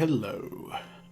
Hello,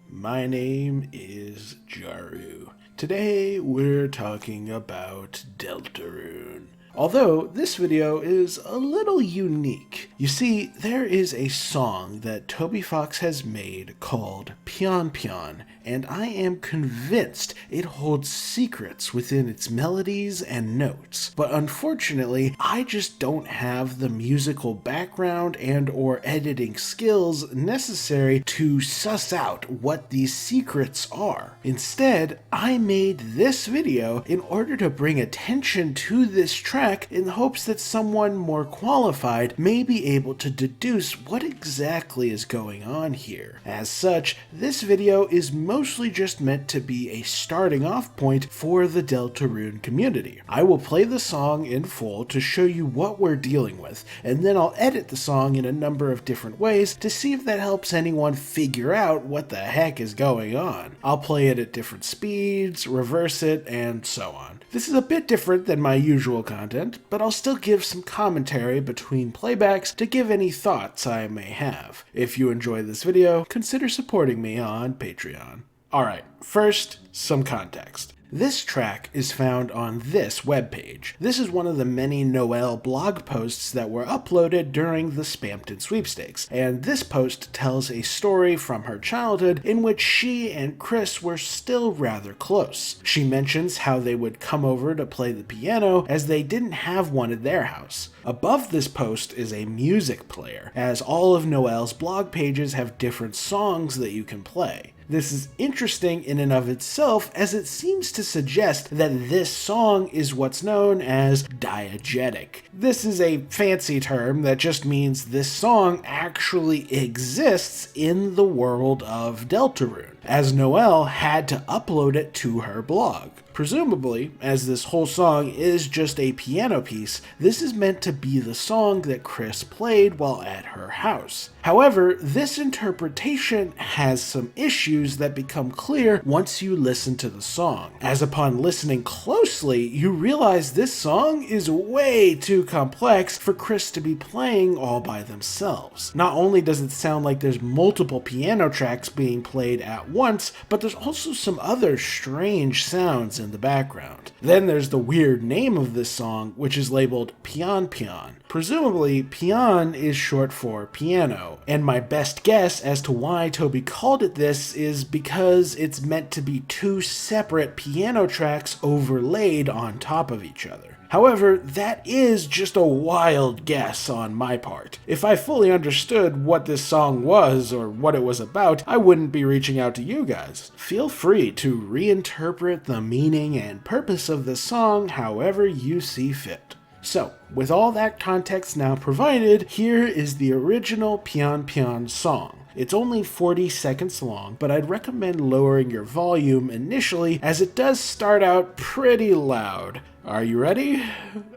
my name is Jaru. Today we're talking about Deltarune. Although this video is a little unique. You see, there is a song that Toby Fox has made called Pion Pion, and I am convinced it holds secrets within its melodies and notes. But unfortunately, I just don't have the musical background and or editing skills necessary to suss out what these secrets are. Instead, I made this video in order to bring attention to this track in the hopes that someone more qualified may be able to deduce what exactly is going on here. As such, this video is mostly just meant to be a starting off point for the Deltarune community. I will play the song in full to show you what we're dealing with, and then I'll edit the song in a number of different ways to see if that helps anyone figure out what the heck is going on. I'll play it at different speeds, reverse it, and so on. This is a bit different than my usual content, but I'll still give some commentary between playbacks to give any thoughts I may have. If you enjoy this video, consider supporting me on Patreon. Alright, first, some context. This track is found on this webpage. This is one of the many Noelle blog posts that were uploaded during the Spampton sweepstakes, and this post tells a story from her childhood in which she and Chris were still rather close. She mentions how they would come over to play the piano as they didn't have one at their house. Above this post is a music player, as all of Noelle's blog pages have different songs that you can play. This is interesting in and of itself, as it seems to suggest that this song is what's known as diegetic. This is a fancy term that just means this song actually exists in the world of Deltarune, as Noelle had to upload it to her blog. Presumably, as this whole song is just a piano piece, this is meant to be the song that Chris played while at her house. However, this interpretation has some issues that become clear once you listen to the song, as upon listening closely, you realize this song is way too complex for Chris to be playing all by themselves. Not only does it sound like there's multiple piano tracks being played at once, but there's also some other strange sounds in the background. Then there's the weird name of this song, which is labeled Pion Pion. Presumably, pion is short for piano, and my best guess as to why Toby called it this is because it's meant to be two separate piano tracks overlaid on top of each other. However, that is just a wild guess on my part. If I fully understood what this song was or what it was about, I wouldn't be reaching out to you guys. Feel free to reinterpret the meaning and purpose of the song however you see fit. So, with all that context now provided, here is the original Pion Pion song. It's only 40 seconds long, but I'd recommend lowering your volume initially as it does start out pretty loud. Are you ready?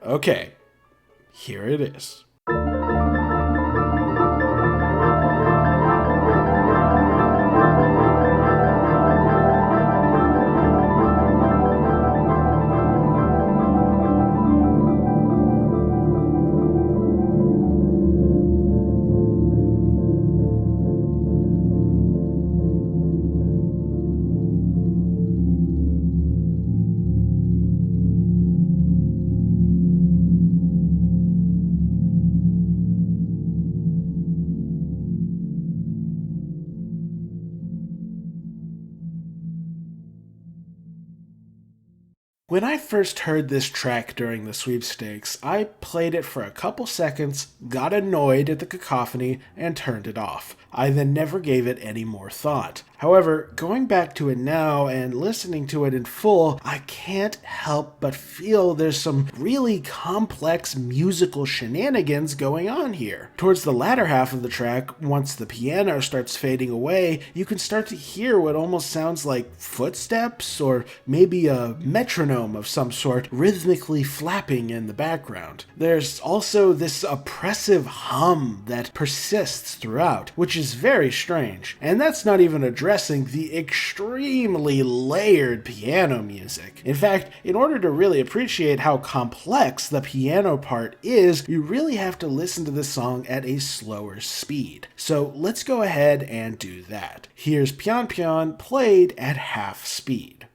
Okay, here it is. When I first heard this track during the sweepstakes, I played it for a couple seconds, got annoyed at the cacophony, and turned it off. I then never gave it any more thought. However, going back to it now and listening to it in full, I can't help but feel there's some really complex musical shenanigans going on here. Towards the latter half of the track, once the piano starts fading away, you can start to hear what almost sounds like footsteps or maybe a metronome metronome of some sort rhythmically flapping in the background. There's also this oppressive hum that persists throughout, which is very strange. And that's not even addressing the extremely layered piano music. In fact, in order to really appreciate how complex the piano part is, you really have to listen to the song at a slower speed. So let's go ahead and do that. Here's Pion Pion played at half speed.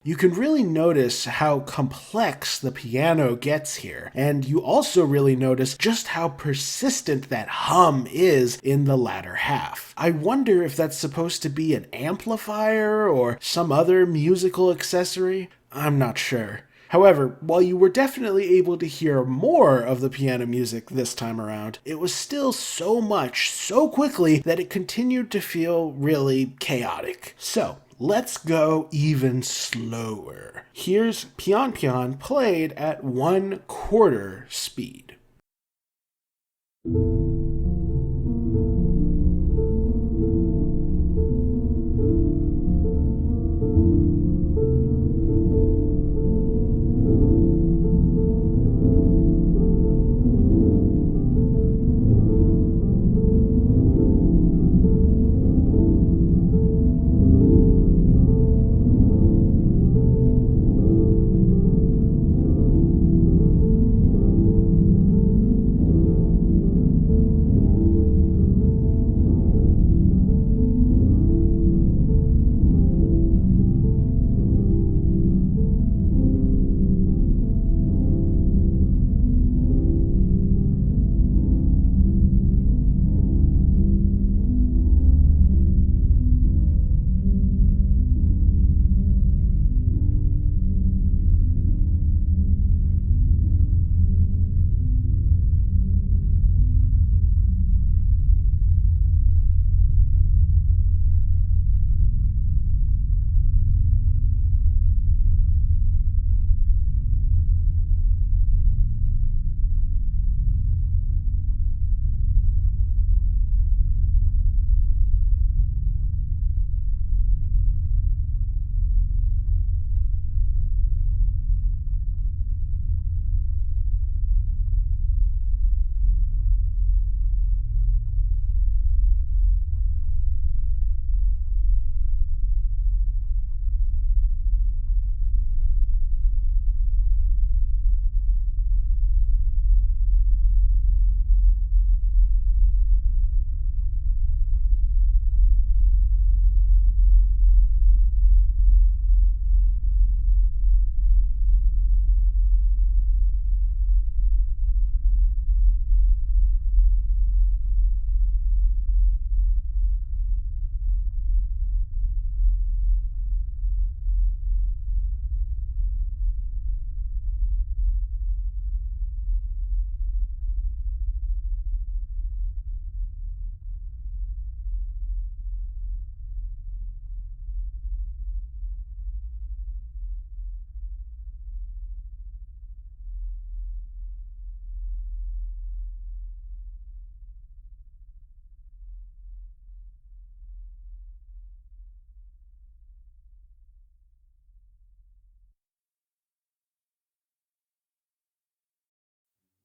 You can really notice how complex the piano gets here, and you also really notice just how persistent that hum is in the latter half. I wonder if that's supposed to be an amplifier or some other musical accessory. I'm not sure. However, while you were definitely able to hear more of the piano music this time around, it was still so much so quickly that it continued to feel really chaotic. So, let's go even slower. Here's Pion Pion played at 1/4 speed.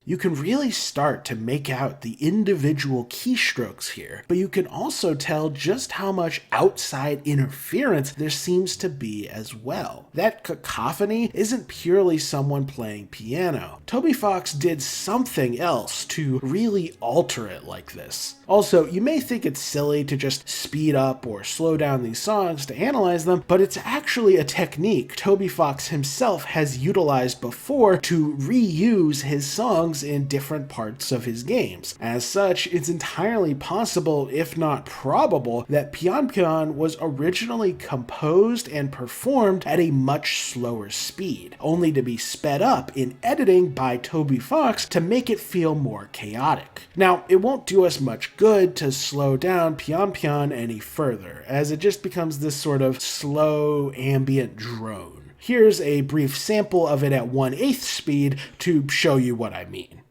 You can really start to make out the individual keystrokes here, but you can also tell just how much outside interference there seems to be as well. That cacophony isn't purely someone playing piano. Toby Fox did something else to really alter it like this. Also, you may think it's silly to just speed up or slow down these songs to analyze them, but it's actually a technique Toby Fox himself has utilized before to reuse his songs in different parts of his games. As such, it's entirely possible, if not probable, that Pion Pion was originally composed and performed at a much slower speed, only to be sped up in editing by Toby Fox to make it feel more chaotic. Now, it won't do us much good to slow down Pion Pion any further, as it just becomes this sort of slow ambient drone. Here's a brief sample of it at 1/8 speed to show you what I mean.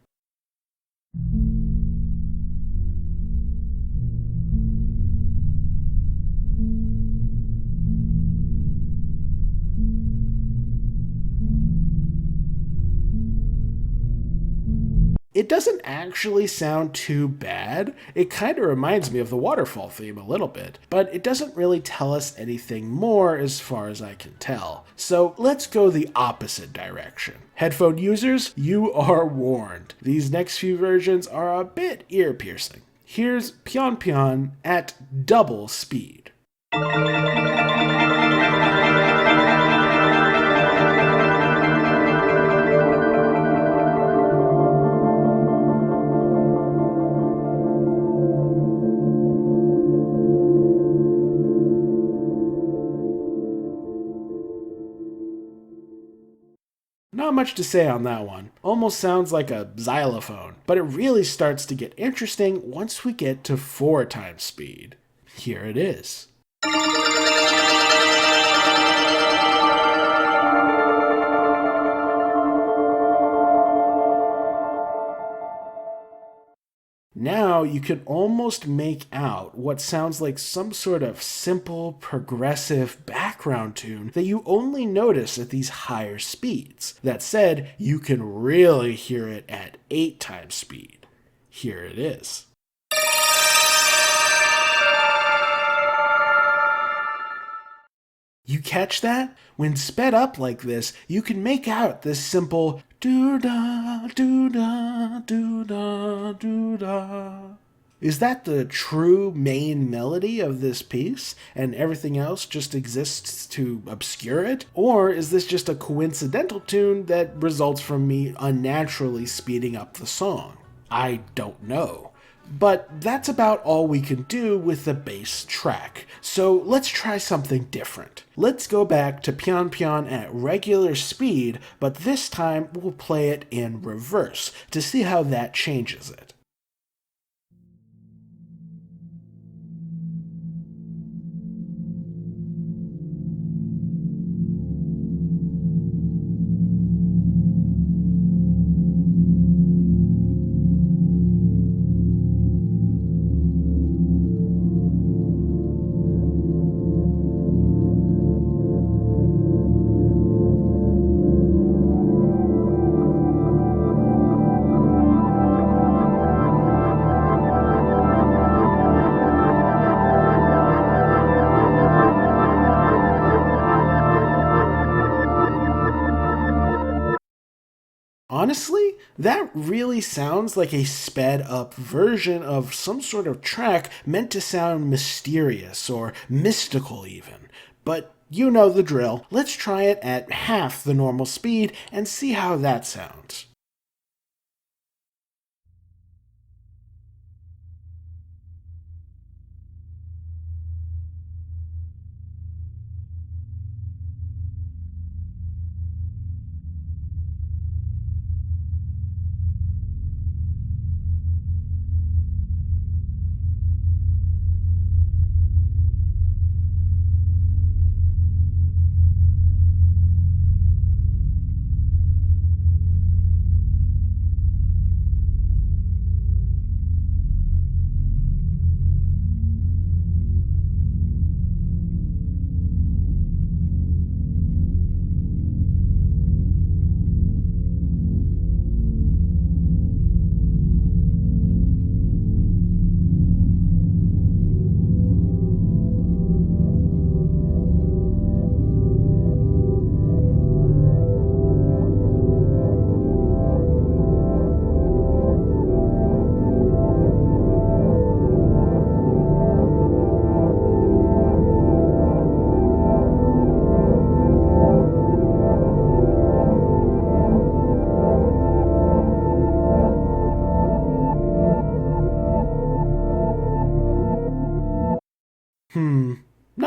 It doesn't actually sound too bad. It kind of reminds me of the waterfall theme a little bit, but it doesn't really tell us anything more as far as I can tell. So let's go the opposite direction. Headphone users, you are warned. These next few versions are a bit ear-piercing. Here's Pion Pion at double speed. Not much to say on that one. Almost sounds like a xylophone, but it really starts to get interesting once we get to 4x speed. Here it is. Now you can almost make out what sounds like some sort of simple, progressive background tune that you only notice at these higher speeds. That said, you can really hear it at 8x speed. Here it is. You catch that? When sped up like this, you can make out this simple doo-da, doo-da, doo-da, doo-da. Is that the true main melody of this piece, and everything else just exists to obscure it? Or is this just a coincidental tune that results from me unnaturally speeding up the song? I don't know. But that's about all we can do with the bass track, so let's try something different. Let's go back to Pion Pion at regular speed, but this time we'll play it in reverse to see how that changes it. Honestly, that really sounds like a sped up version of some sort of track meant to sound mysterious or mystical even. But you know the drill. Let's try it at half the normal speed and see how that sounds.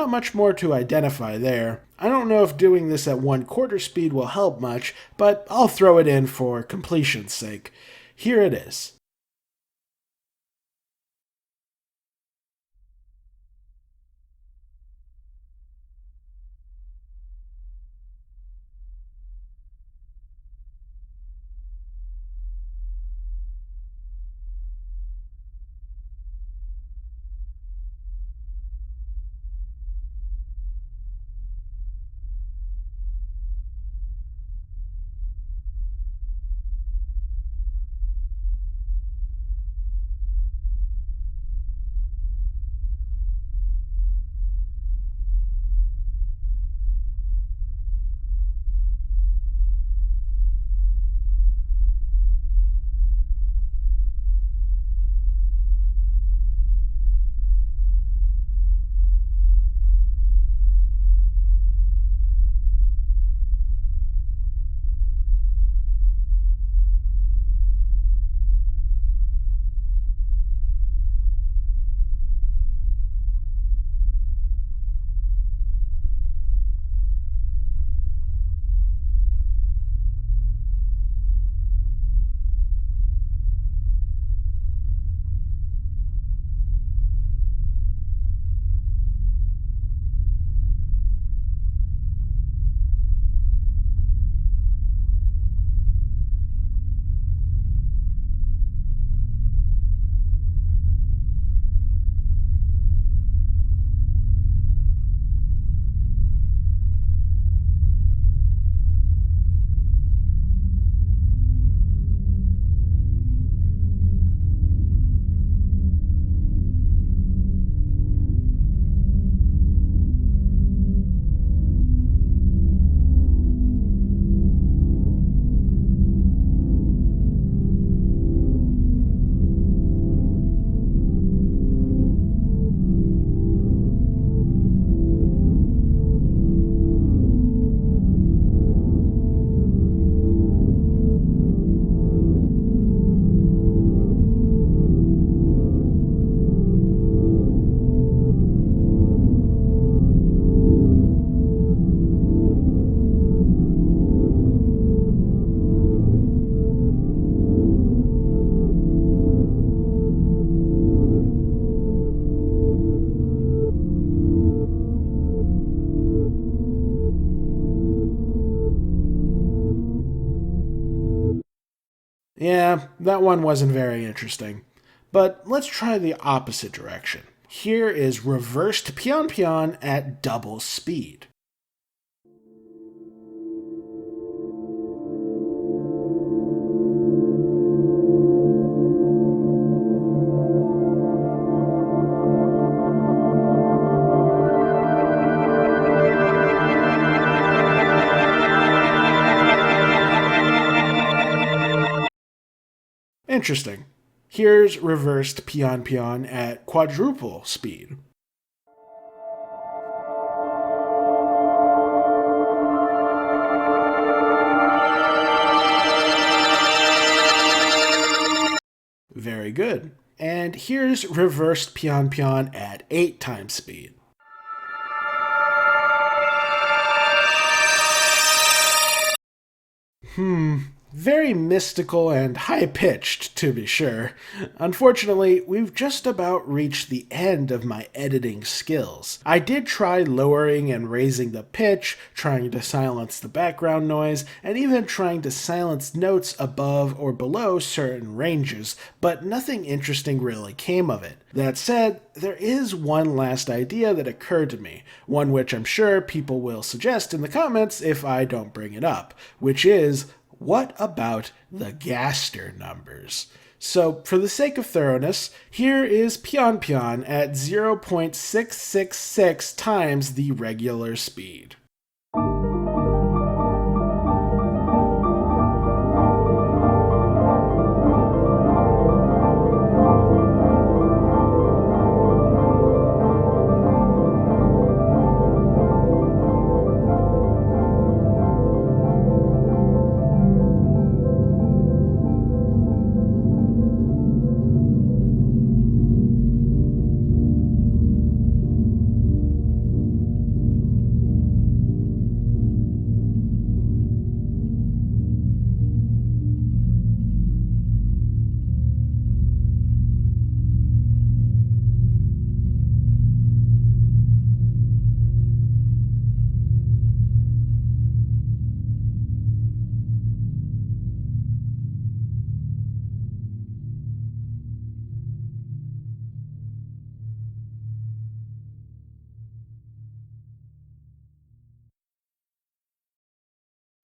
not much more to identify there. I don't know if doing this at 1/4 speed will help much, but I'll throw it in for completion's sake. Here it is. Yeah, that one wasn't very interesting. But let's try the opposite direction. Here is reversed pion pion at double speed. Interesting. Here's reversed pion pion at quadruple speed. Very good. And here's reversed pion pion at 8 times speed. Very mystical and high-pitched, to be sure. Unfortunately, we've just about reached the end of my editing skills. I did try lowering and raising the pitch, trying to silence the background noise, and even trying to silence notes above or below certain ranges, but nothing interesting really came of it. That said, there is one last idea that occurred to me, one which I'm sure people will suggest in the comments if I don't bring it up, which is, what about the Gaster numbers? So, for the sake of thoroughness, here is pion pion at 0.666 times the regular speed.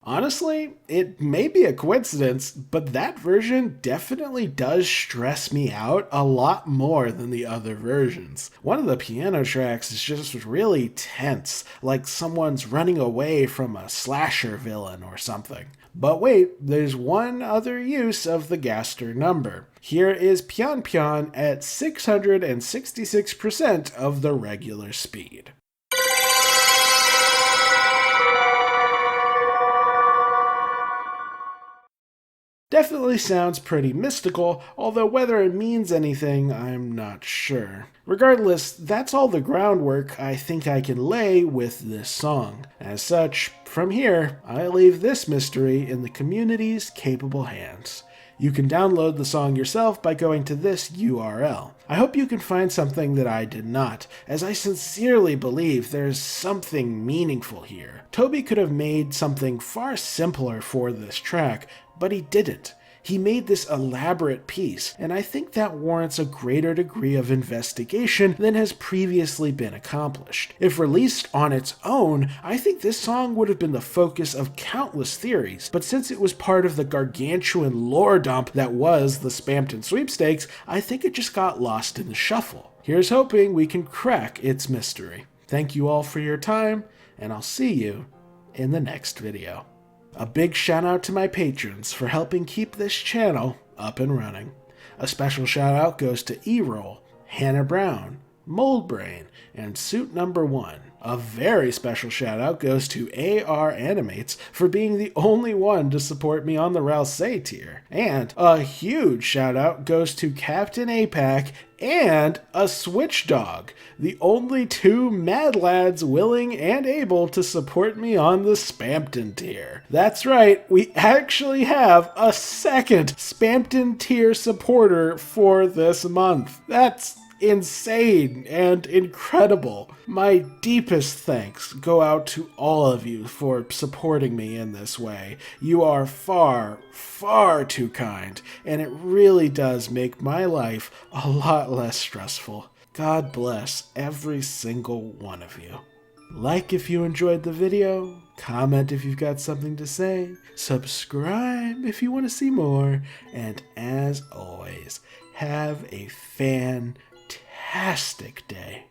Honestly, it may be a coincidence, but that version definitely does stress me out a lot more than the other versions. One of the piano tracks is just really tense, like someone's running away from a slasher villain or something. But wait, there's one other use of the Gaster number. Here is Pian Pian at 666% of the regular speed. Definitely sounds pretty mystical, although whether it means anything, I'm not sure. Regardless, that's all the groundwork I think I can lay with this song. As such, from here, I leave this mystery in the community's capable hands. You can download the song yourself by going to this URL. I hope you can find something that I did not, as I sincerely believe there's something meaningful here. Toby could have made something far simpler for this track, but he didn't. He made this elaborate piece, and I think that warrants a greater degree of investigation than has previously been accomplished. If released on its own, I think this song would have been the focus of countless theories, but since it was part of the gargantuan lore dump that was the Spampton Sweepstakes, I think it just got lost in the shuffle. Here's hoping we can crack its mystery. Thank you all for your time, and I'll see you in the next video. A big shout out to my patrons for helping keep this channel up and running. A special shout out goes to E-Roll, Hannah Brown, Moldbrain, and Suit Number 1. A very special shout out goes to AR Animates for being the only one to support me on the Ralsei tier. And a huge shout out goes to Captain APAC and a Switch Dog, the only two mad lads willing and able to support me on the Spampton tier. That's right, we actually have a second Spampton tier supporter for this month. That's insane and incredible. My deepest thanks go out to all of you for supporting me in this way. You are far, far too kind, and it really does make my life a lot less stressful. God bless every single one of you. Like if you enjoyed the video, comment if you've got something to say, subscribe if you want to see more, and as always, have a fantastic day.